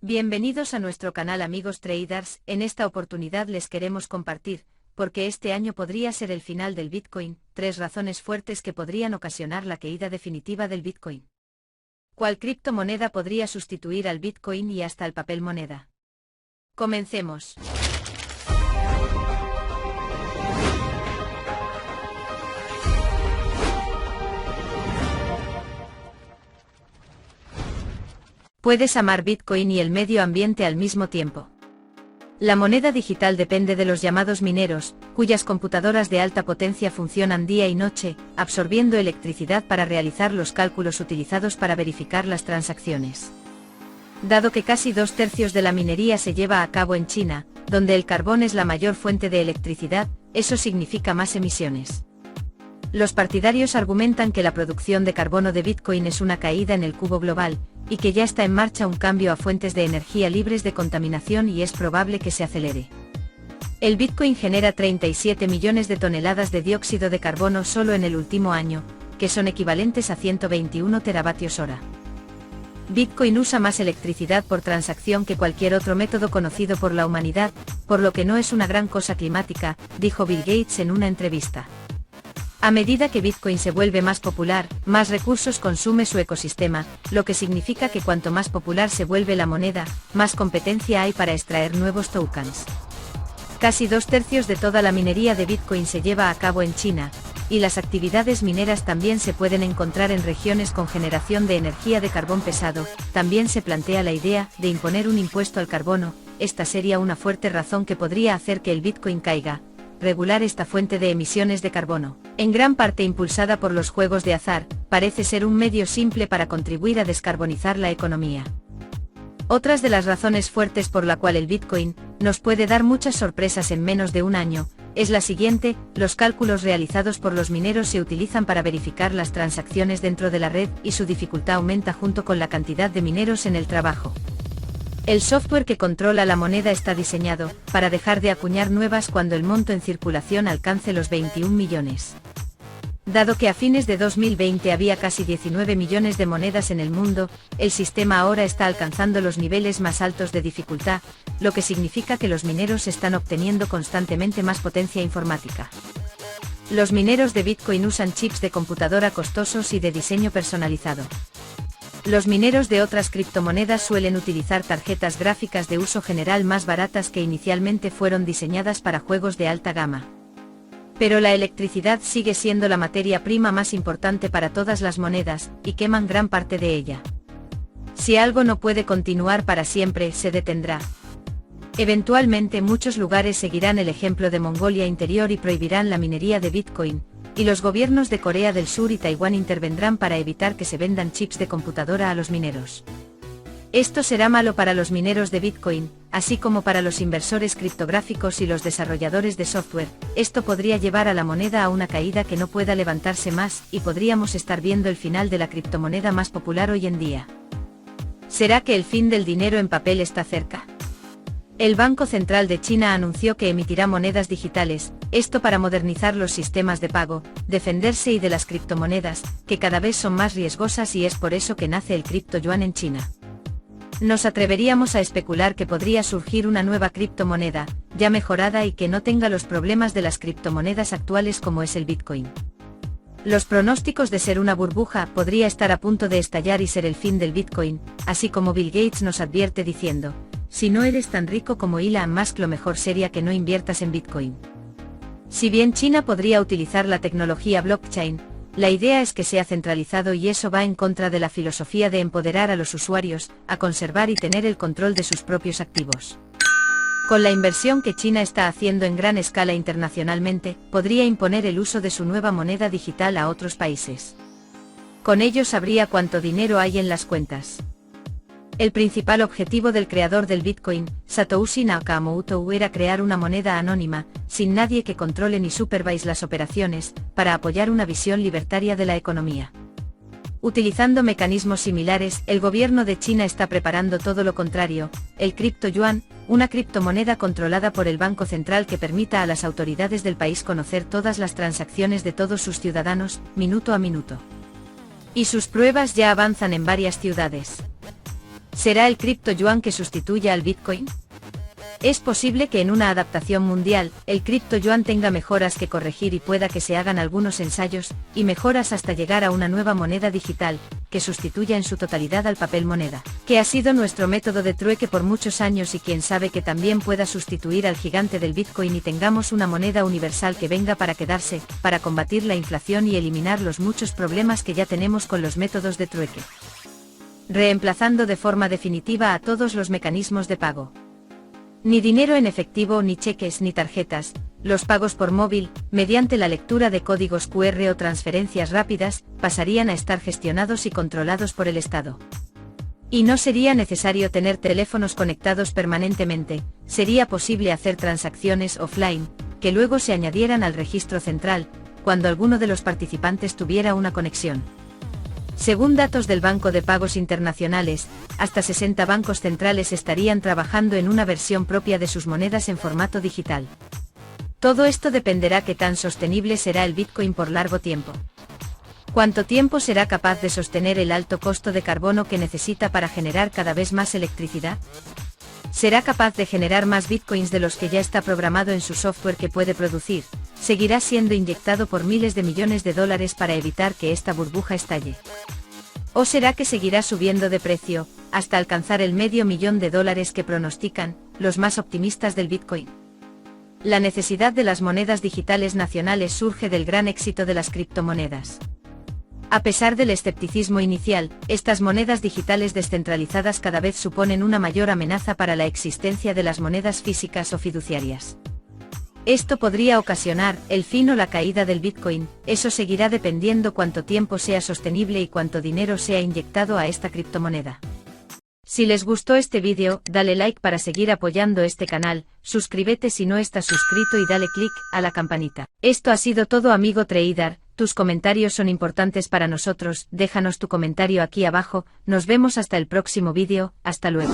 Bienvenidos a nuestro canal amigos traders. En esta oportunidad les queremos compartir, porque este año podría ser el final del Bitcoin, 3 razones fuertes que podrían ocasionar la caída definitiva del Bitcoin. ¿Cuál criptomoneda podría sustituir al Bitcoin y hasta el papel moneda? Comencemos. Puedes amar Bitcoin y el medio ambiente al mismo tiempo. La moneda digital depende de los llamados mineros, cuyas computadoras de alta potencia funcionan día y noche, absorbiendo electricidad para realizar los cálculos utilizados para verificar las transacciones. Dado que casi 2/3 de la minería se lleva a cabo en China, donde el carbón es la mayor fuente de electricidad, eso significa más emisiones. Los partidarios argumentan que la producción de carbono de Bitcoin es una caída en el cubo global, y que ya está en marcha un cambio a fuentes de energía libres de contaminación y es probable que se acelere. El Bitcoin genera 37 millones de toneladas de dióxido de carbono solo en el último año, que son equivalentes a 121 teravatios hora. Bitcoin usa más electricidad por transacción que cualquier otro método conocido por la humanidad, por lo que no es una gran cosa climática, dijo Bill Gates en una entrevista. A medida que Bitcoin se vuelve más popular, más recursos consume su ecosistema, lo que significa que cuanto más popular se vuelve la moneda, más competencia hay para extraer nuevos tokens. Casi 2/3 de toda la minería de Bitcoin se lleva a cabo en China, y las actividades mineras también se pueden encontrar en regiones con generación de energía de carbón pesado. También se plantea la idea de imponer un impuesto al carbono. Esta sería una fuerte razón que podría hacer que el Bitcoin caiga. Regular esta fuente de emisiones de carbono, en gran parte impulsada por los juegos de azar, parece ser un medio simple para contribuir a descarbonizar la economía. Otras de las razones fuertes por la cual el Bitcoin nos puede dar muchas sorpresas en menos de un año, es la siguiente: los cálculos realizados por los mineros se utilizan para verificar las transacciones dentro de la red y su dificultad aumenta junto con la cantidad de mineros en el trabajo. El software que controla la moneda está diseñado para dejar de acuñar nuevas cuando el monto en circulación alcance los 21 millones. Dado que a fines de 2020 había casi 19 millones de monedas en el mundo, el sistema ahora está alcanzando los niveles más altos de dificultad, lo que significa que los mineros están obteniendo constantemente más potencia informática. Los mineros de Bitcoin usan chips de computadora costosos y de diseño personalizado. Los mineros de otras criptomonedas suelen utilizar tarjetas gráficas de uso general más baratas que inicialmente fueron diseñadas para juegos de alta gama. Pero la electricidad sigue siendo la materia prima más importante para todas las monedas, y queman gran parte de ella. Si algo no puede continuar para siempre, se detendrá. Eventualmente muchos lugares seguirán el ejemplo de Mongolia Interior y prohibirán la minería de Bitcoin, y los gobiernos de Corea del Sur y Taiwán intervendrán para evitar que se vendan chips de computadora a los mineros. Esto será malo para los mineros de Bitcoin, así como para los inversores criptográficos y los desarrolladores de software. Esto podría llevar a la moneda a una caída que no pueda levantarse más, y podríamos estar viendo el final de la criptomoneda más popular hoy en día. ¿Será que el fin del dinero en papel está cerca? El Banco Central de China anunció que emitirá monedas digitales, esto para modernizar los sistemas de pago, defenderse y de las criptomonedas, que cada vez son más riesgosas, y es por eso que nace el criptoyuan en China. Nos atreveríamos a especular que podría surgir una nueva criptomoneda, ya mejorada y que no tenga los problemas de las criptomonedas actuales como es el Bitcoin. Los pronósticos de ser una burbuja podría estar a punto de estallar y ser el fin del Bitcoin, así como Bill Gates nos advierte diciendo: si no eres tan rico como Elon Musk, lo mejor sería que no inviertas en Bitcoin. Si bien China podría utilizar la tecnología blockchain, la idea es que sea centralizado, y eso va en contra de la filosofía de empoderar a los usuarios a conservar y tener el control de sus propios activos. Con la inversión que China está haciendo en gran escala internacionalmente, podría imponer el uso de su nueva moneda digital a otros países. Con ello sabría cuánto dinero hay en las cuentas. El principal objetivo del creador del Bitcoin, Satoshi Nakamoto, era crear una moneda anónima, sin nadie que controle ni supervise las operaciones, para apoyar una visión libertaria de la economía. Utilizando mecanismos similares, el gobierno de China está preparando todo lo contrario: el criptoyuan, una criptomoneda controlada por el Banco Central que permita a las autoridades del país conocer todas las transacciones de todos sus ciudadanos, minuto a minuto. Y sus pruebas ya avanzan en varias ciudades. ¿Será el criptoyuan que sustituya al Bitcoin? Es posible que en una adaptación mundial, el criptoyuan tenga mejoras que corregir y pueda que se hagan algunos ensayos y mejoras hasta llegar a una nueva moneda digital, que sustituya en su totalidad al papel moneda, que ha sido nuestro método de trueque por muchos años y quién sabe que también pueda sustituir al gigante del Bitcoin y tengamos una moneda universal que venga para quedarse, para combatir la inflación y eliminar los muchos problemas que ya tenemos con los métodos de trueque, reemplazando de forma definitiva a todos los mecanismos de pago. Ni dinero en efectivo, ni cheques, ni tarjetas, los pagos por móvil, mediante la lectura de códigos QR o transferencias rápidas, pasarían a estar gestionados y controlados por el Estado. Y no sería necesario tener teléfonos conectados permanentemente, sería posible hacer transacciones offline, que luego se añadieran al registro central, cuando alguno de los participantes tuviera una conexión. Según datos del Banco de Pagos Internacionales, hasta 60 bancos centrales estarían trabajando en una versión propia de sus monedas en formato digital. Todo esto dependerá qué tan sostenible será el Bitcoin por largo tiempo. ¿Cuánto tiempo será capaz de sostener el alto costo de carbono que necesita para generar cada vez más electricidad? ¿Será capaz de generar más Bitcoins de los que ya está programado en su software que puede producir? ¿Seguirá siendo inyectado por miles de millones de dólares para evitar que esta burbuja estalle? ¿O será que seguirá subiendo de precio, hasta alcanzar el $500.000 que pronostican los más optimistas del Bitcoin? La necesidad de las monedas digitales nacionales surge del gran éxito de las criptomonedas. A pesar del escepticismo inicial, estas monedas digitales descentralizadas cada vez suponen una mayor amenaza para la existencia de las monedas físicas o fiduciarias. Esto podría ocasionar el fin o la caída del Bitcoin, eso seguirá dependiendo cuánto tiempo sea sostenible y cuánto dinero sea inyectado a esta criptomoneda. Si les gustó este vídeo, dale like para seguir apoyando este canal, suscríbete si no estás suscrito y dale click a la campanita. Esto ha sido todo, amigo trader, tus comentarios son importantes para nosotros, déjanos tu comentario aquí abajo, nos vemos hasta el próximo vídeo, hasta luego.